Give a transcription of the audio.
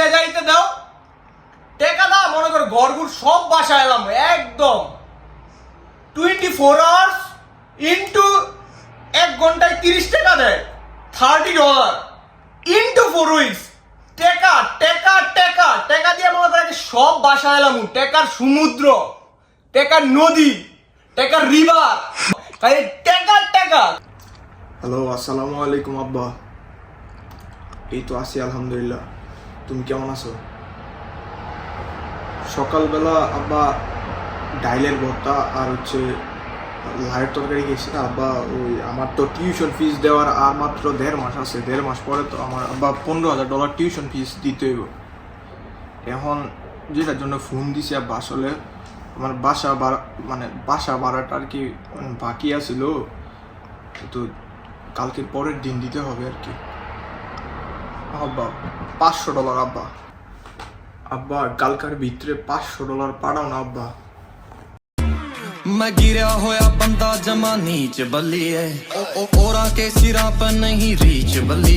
নিয়ে যাইতে দাও, টাকা দাও, মনে করো ঘরগুর সব বাসা এলাম একদম 24 আওয়ার্স ইন্টু 1 ঘন্টায় 30 টাকা দেয়, $30 ইন্টু 4 উইকস। টাকা টাকা টাকা টাকা দিয়ে মনে করে সব বাসা এলাম, টাকার সমুদ্র, টাকার নদী, টাকার রিভার, খালি টাকা টাকা। হ্যালো, আসসালামু আলাইকুম আব্বা। এই তো আছি আলহামদুলিল্লাহ। তুমি কেমন আছো? সকালবেলা আব্বা ডাইলের ভর্তা আর লাইয়ের তরকারি খেয়েছি না আব্বা। ওই আমার তো টিউশন ফিস দেওয়ার আর মাত্র 1.5 মাস আছে। 1.5 মাস পরে তো আমার আব্বা $15,000 টিউশন ফিস দিতে হইব। এখন যেটার জন্য ফোন দিছি আব্বা, আসলে আমার বাসা ভাড়াটা আর কি বাকি আছিল, তো কালকে পরের দিন দিতে হবে আর কি। আব্বা $500 আব্বা। আব্বা কালকার ভিতরে $500 পাঠাও না আব্বা। मैं गिरा होया बंदा जमा नीच बल्ली है ओरा के सिरा पर नहीं रीच बल्ली।